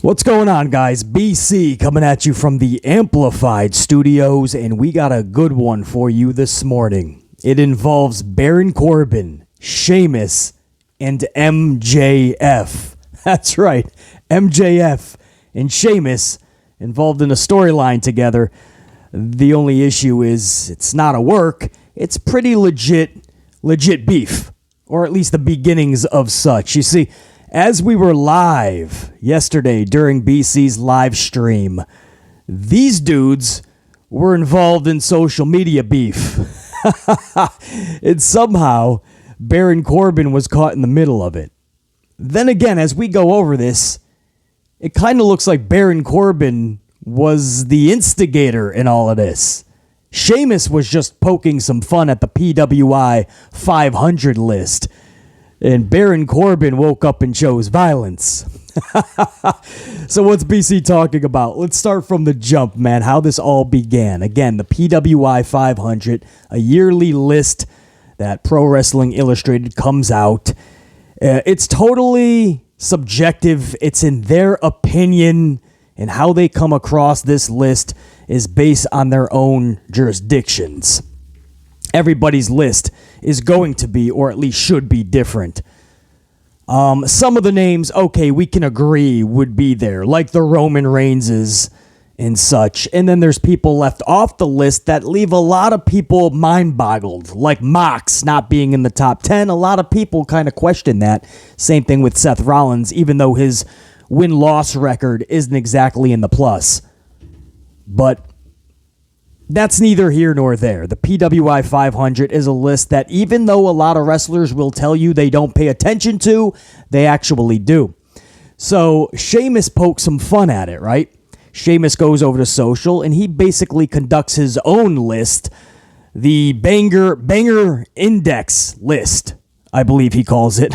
What's going on, guys? BC coming at you from the Amplified Studios, and we got a good one for you this morning. It involves Baron Corbin, Sheamus, and MJF. That's right, MJF and Sheamus involved in a storyline together. The only issue is it's not a work. It's pretty legit beef, or at least the beginnings of such. You see, as we were live yesterday during BC's live stream, these dudes were involved in social media beef. And somehow, Baron Corbin was caught in the middle of it. Then again, as we go over this, it kind of looks like Baron Corbin was the instigator in all of this. Sheamus was just poking some fun at the PWI 500 list. And Baron Corbin woke up and chose violence. So what's BC talking about? Let's start from the jump, man, how this all began. Again, the PWI 500, a yearly list that Pro Wrestling Illustrated comes out. It's totally subjective. It's in their opinion, and how they come across this list is based on their own jurisdictions. Everybody's list is going to be, or at least should be, different. Some of the names, okay, we can agree would be there, like the Roman Reignses and such. And then there's people left off the list that leave a lot of people mind-boggled, like Mox not being in the top 10. A lot of people kind of question that. Same thing with Seth Rollins, even though his win-loss record isn't exactly in the plus. But that's neither here nor there. The PWI 500 is a list that, even though a lot of wrestlers will tell you they don't pay attention to, they actually do. So Sheamus pokes some fun at it, right? Sheamus goes over to social, and he basically conducts his own list, the Banger Index list, I believe he calls it.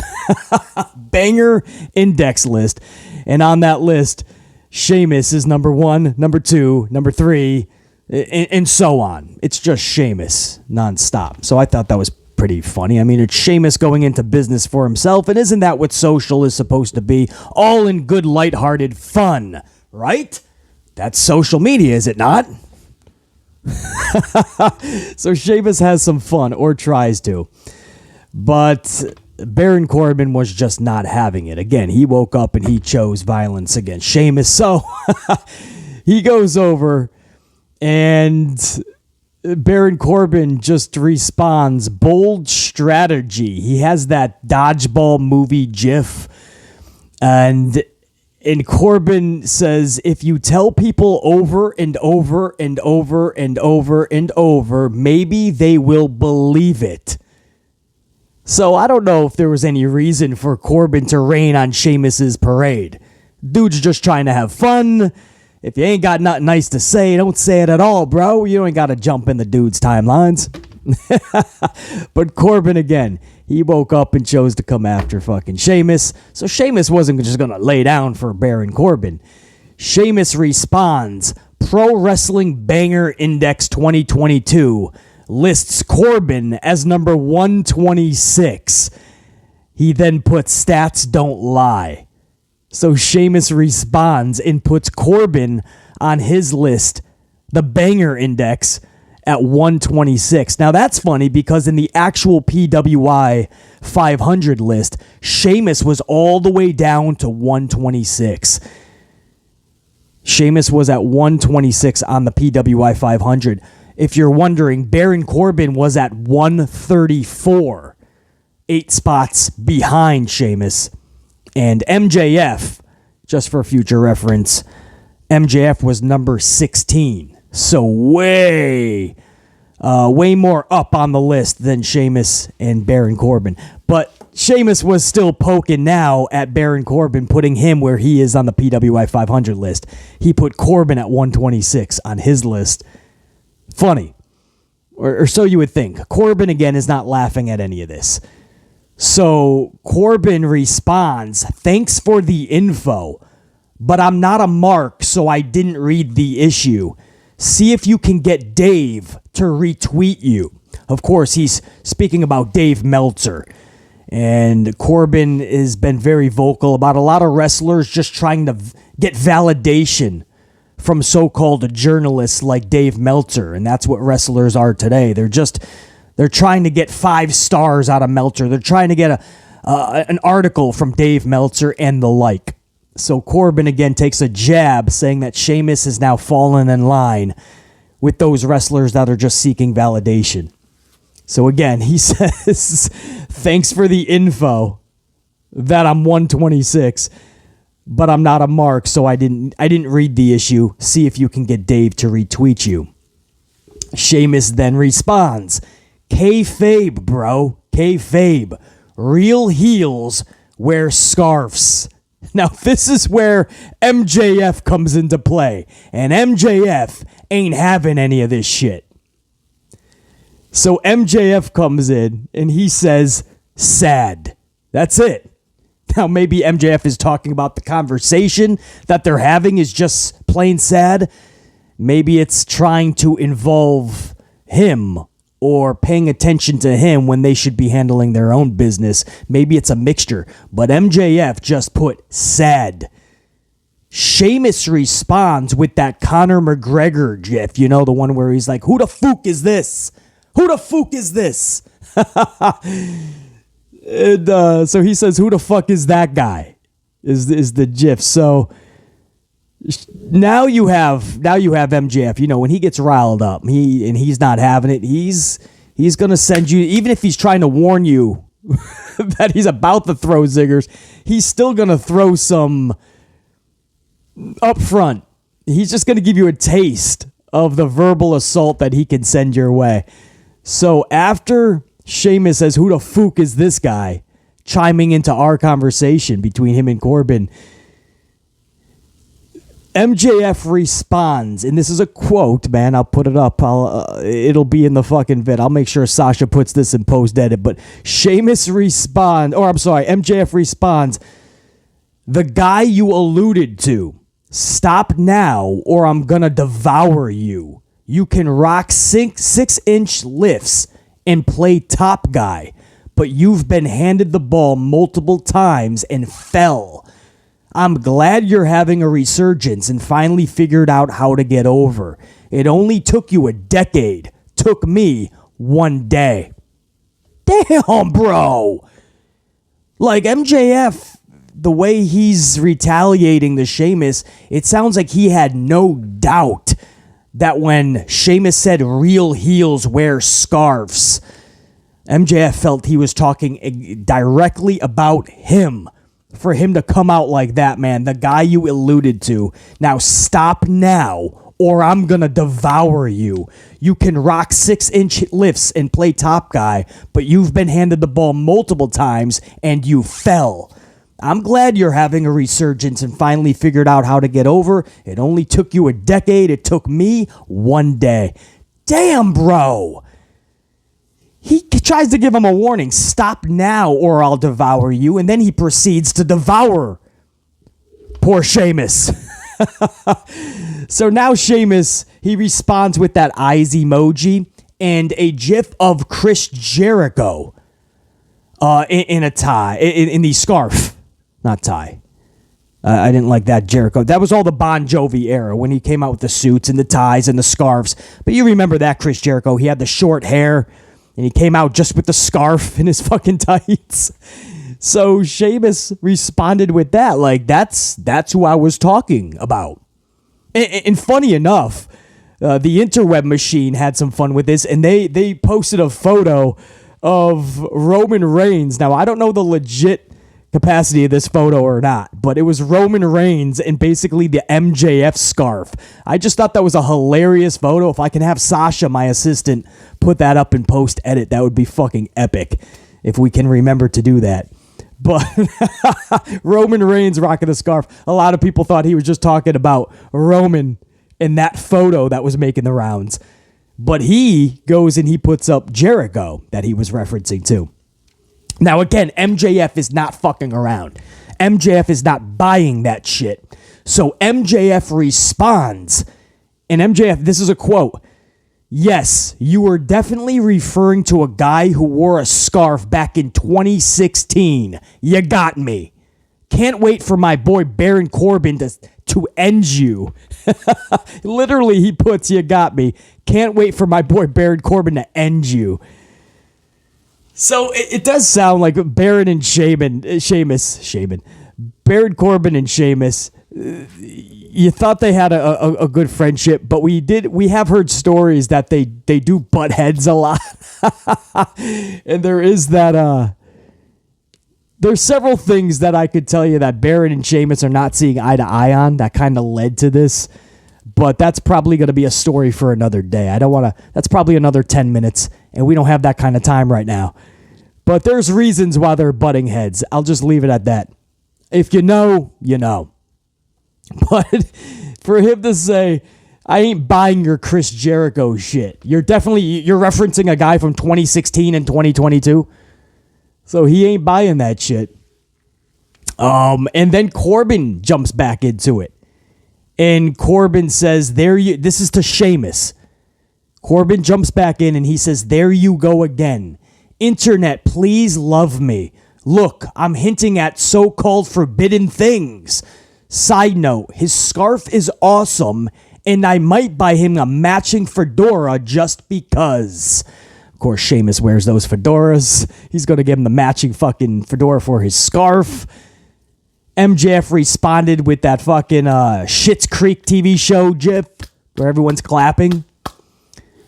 Banger Index list. And on that list, Sheamus is number 1, number 2, number 3, and so on. It's just Sheamus nonstop. So I thought that was pretty funny. I mean, it's Sheamus going into business for himself, and isn't that what social is supposed to be? All in good, lighthearted fun, right? That's social media, is it not? So Sheamus has some fun, or tries to. But Baron Corbin was just not having it. Again, he woke up and he chose violence against Sheamus. So he goes over, and Baron Corbin just responds, bold strategy. He has that dodgeball movie gif. And Corbin says, if you tell people over and over and over and over and over, maybe they will believe it. So I don't know if there was any reason for Corbin to rain on Sheamus's parade. Dude's just trying to have fun. If you ain't got nothing nice to say, don't say it at all, bro. You ain't got to jump in the dude's timelines. But Corbin, again, he woke up and chose to come after fucking Sheamus. So Sheamus wasn't just going to lay down for Baron Corbin. Sheamus responds, Pro Wrestling Banger Index 2022 lists Corbin as number 126. He then puts stats don't lie. So Sheamus responds and puts Corbin on his list, the Banger Index, at 126. Now that's funny because in the actual PWI 500 list, Sheamus was all the way down to 126. Sheamus was at 126 on the PWI 500. If you're wondering, Baron Corbin was at 134, 8 spots behind Sheamus. And MJF, just for future reference, MJF was number 16. So way more up on the list than Sheamus and Baron Corbin. But Sheamus was still poking now at Baron Corbin, putting him where he is on the PWI 500 list. He put Corbin at 126 on his list. Funny. Or so you would think. Corbin, again, is not laughing at any of this. So Corbin responds, thanks for the info, but I'm not a mark, so I didn't read the issue. See if you can get Dave to retweet you. Of course, he's speaking about Dave Meltzer. And Corbin has been very vocal about a lot of wrestlers just trying to get validation from so-called journalists like Dave Meltzer. And that's what wrestlers are today. They're trying to get 5 stars out of Meltzer. They're trying to get an article from Dave Meltzer and the like. So Corbin again takes a jab saying that Sheamus has now fallen in line with those wrestlers that are just seeking validation. So again, he says, thanks for the info that I'm 126, but I'm not a mark, so I didn't read the issue. See if you can get Dave to retweet you. Sheamus then responds, kayfabe, bro, kayfabe. Real heels wear scarves. Now, this is where MJF comes into play, and MJF ain't having any of this shit. So MJF comes in, and he says, sad. That's it. Now, maybe MJF is talking about the conversation that they're having is just plain sad. Maybe it's trying to involve him or paying attention to him when they should be handling their own business. Maybe it's a mixture. But MJF just put sad. Sheamus responds with that Conor McGregor gif. You know, the one where he's like, who the fuck is this? Who the fuck is this? And, so he says, who the fuck is that guy? Is the gif. So now you have MJF. You know, when he gets riled up, he's not having it. He's gonna send you, even if he's trying to warn you that he's about to throw ziggers, he's still gonna throw some up front. He's just gonna give you a taste of the verbal assault that he can send your way. So after Sheamus says, who the fuck is this guy? Chiming into our conversation between him and Corbin, MJF responds, and this is a quote, man. I'll put it up. It'll be in the fucking vid. I'll make sure Sasha puts this in post-edit. But MJF responds, the guy you alluded to, stop now or I'm gonna devour you. You can rock 6-inch lifts and play top guy, but you've been handed the ball multiple times and fell. I'm glad you're having a resurgence and finally figured out how to get over. It only took you a decade. Took me 1 day. Damn, bro. Like MJF, the way he's retaliating to Sheamus, it sounds like he had no doubt that when Sheamus said real heels wear scarves, MJF felt he was talking directly about him. For him to come out like that, man, the guy you alluded to. Now stop now or I'm going to devour you. You can rock 6-inch lifts and play top guy, but you've been handed the ball multiple times and you fell. I'm glad you're having a resurgence and finally figured out how to get over. It only took you a decade. It took me 1 day. Damn, bro. He tries to give him a warning. Stop now or I'll devour you. And then he proceeds to devour poor Sheamus. So now Sheamus, he responds with that eyes emoji and a gif of Chris Jericho in a tie, in the scarf. Not tie. I didn't like that Jericho. That was all the Bon Jovi era when he came out with the suits and the ties and the scarves. But you remember that Chris Jericho. He had the short hair and he came out just with the scarf and his fucking tights. So Sheamus responded with that. Like, that's who I was talking about. And funny enough, the interweb machine had some fun with this, and they posted a photo of Roman Reigns. Now, I don't know the legit capacity of this photo or not, but it was Roman Reigns and basically the MJF scarf. I just thought that was a hilarious photo. If I can have Sasha, my assistant, put that up in post-edit, that would be fucking epic if we can remember to do that. But Roman Reigns rocking a scarf. A lot of people thought he was just talking about Roman in that photo that was making the rounds. But he goes and he puts up Jericho that he was referencing to. Now, again, MJF is not fucking around. MJF is not buying that shit. So MJF responds, and MJF, this is a quote, Yes, you were definitely referring to a guy who wore a scarf back in 2016. You got me. Can't wait for my boy Baron Corbin to end you. Literally, he puts, you got me. Can't wait for my boy Baron Corbin to end you. So it does sound like Baron and Sheamus. Baron Corbin and Sheamus, you thought they had a good friendship, but we have heard stories that they do butt heads a lot. And there is that there's several things that I could tell you that Baron and Sheamus are not seeing eye to eye on that kind of led to this, but that's probably going to be a story for another day. That's probably another 10 minutes, and we don't have that kind of time right now. But there's reasons why they're butting heads. I'll just leave it at that. If you know, you know. But for him to say, I ain't buying your Chris Jericho shit. You're referencing a guy from 2016 and 2022. So he ain't buying that shit. And then Corbin jumps back into it. And Corbin says, this is to Sheamus. Corbin jumps back in and he says, there you go again. Internet, please love me. Look, I'm hinting at so-called forbidden things. Side note, his scarf is awesome, and I might buy him a matching fedora just because. Of course, Sheamus wears those fedoras. He's going to give him the matching fucking fedora for his scarf. MJF responded with that fucking Schitt's Creek TV show gif where everyone's clapping.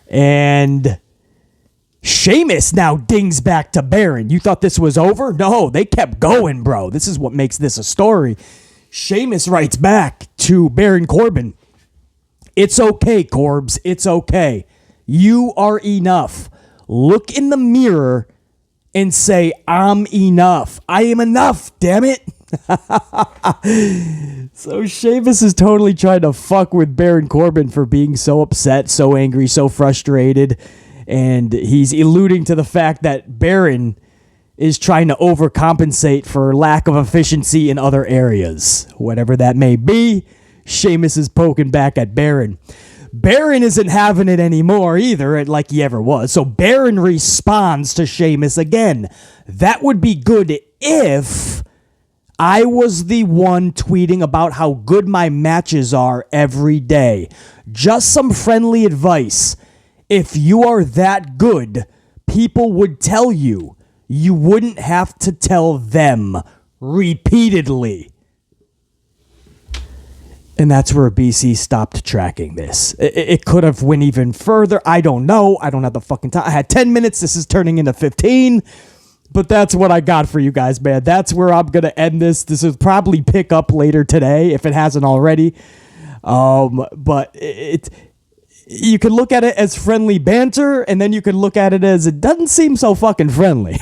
And Sheamus now dings back to Baron. You thought this was over? No, they kept going, bro. This is what makes this a story. Sheamus writes back to Baron Corbin. It's okay, Corbs. It's okay. You are enough. Look in the mirror and say, I'm enough. I am enough, damn it. So Sheamus is totally trying to fuck with Baron Corbin for being so upset, so angry, so frustrated. And he's alluding to the fact that Baron is trying to overcompensate for lack of efficiency in other areas. Whatever that may be, Sheamus is poking back at Baron. Baron isn't having it anymore either, like he ever was. So Baron responds to Sheamus again. That would be good if I was the one tweeting about how good my matches are every day. Just some friendly advice. If you are that good, people would tell you. You wouldn't have to tell them repeatedly. And that's where BC stopped tracking this. It could have went even further. I don't know. I don't have the fucking time. I had 10 minutes. This is turning into 15. But that's what I got for you guys, man. That's where I'm going to end this. This will probably pick up later today if it hasn't already. But you can look at it as friendly banter, and then you can look at it as it doesn't seem so fucking friendly.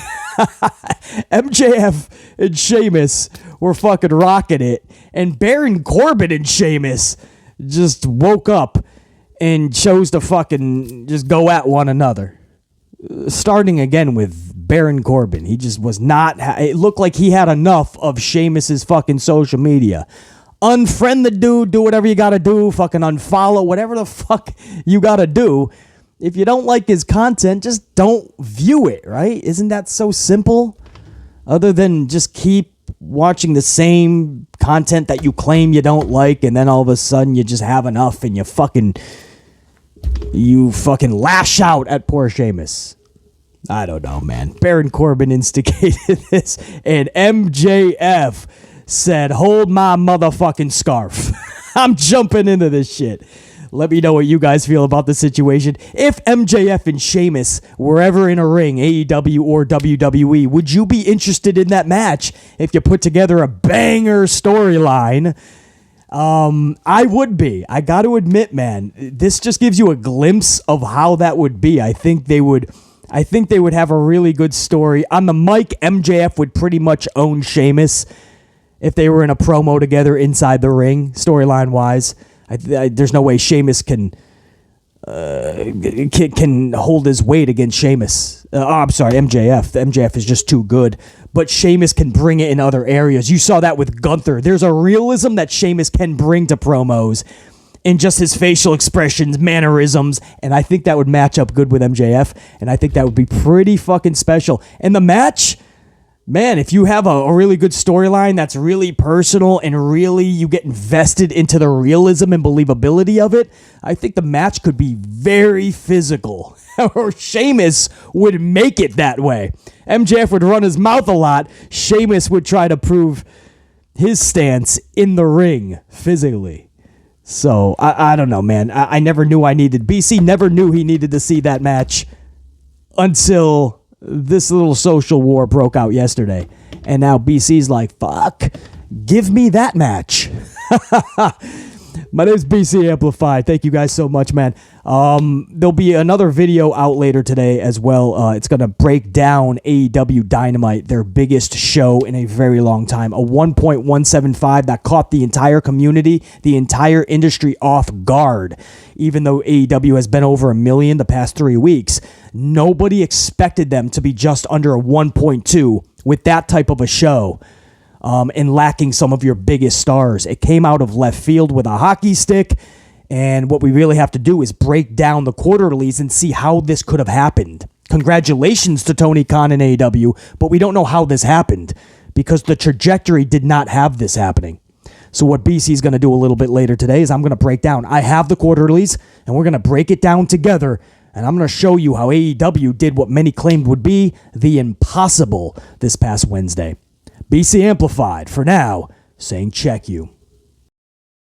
MJF and Sheamus were fucking rocking it, and Baron Corbin and Sheamus just woke up and chose to fucking just go at one another. Starting again with Baron Corbin. He just was not, it looked like he had enough of Sheamus's fucking social media. Unfriend the dude, do whatever you gotta do, fucking unfollow, whatever the fuck you gotta do. If you don't like his content, just don't view it, right? Isn't that so simple? Other than just keep watching the same content that you claim you don't like, and then all of a sudden you just have enough and you fucking lash out at poor Sheamus. I don't know, man. Baron Corbin instigated this, and MJF said, hold my motherfucking scarf. I'm jumping into this shit. Let me know what you guys feel about the situation. If MJF and Sheamus were ever in a ring, AEW or WWE, would you be interested in that match if you put together a banger storyline? I would be. I got to admit, man, this just gives you a glimpse of how that would be. I think they would have a really good story. On the mic, MJF would pretty much own Sheamus if they were in a promo together inside the ring, storyline-wise. There's no way Sheamus can hold his weight against Sheamus. I'm sorry, MJF. The MJF is just too good. But Sheamus can bring it in other areas. You saw that with Gunther. There's a realism that Sheamus can bring to promos in just his facial expressions, mannerisms, and I think that would match up good with MJF, and I think that would be pretty fucking special. And the match, man, if you have a really good storyline that's really personal and really you get invested into the realism and believability of it, I think the match could be very physical. Or Sheamus would make it that way. MJF would run his mouth a lot. Sheamus would try to prove his stance in the ring physically. So, I don't know, man. I never knew BC never knew he needed to see that match until this little social war broke out yesterday. And now BC's like, fuck, give me that match. My name's BC Amplified. Thank you guys so much, man. There'll be another video out later today as well. It's going to break down AEW Dynamite, their biggest show in a very long time. A 1.175 that caught the entire community, the entire industry off guard. Even though AEW has been over 1 million the past 3 weeks, nobody expected them to be just under a 1.2 with that type of a show. And lacking some of your biggest stars. It came out of left field with a hockey stick, and what we really have to do is break down the quarterlies and see how this could have happened. Congratulations to Tony Khan and AEW, but we don't know how this happened because the trajectory did not have this happening. So what BC is going to do a little bit later today is I'm going to break down. I have the quarterlies, and we're going to break it down together, and I'm going to show you how AEW did what many claimed would be the impossible this past Wednesday. BC Amplified, for now, saying check you.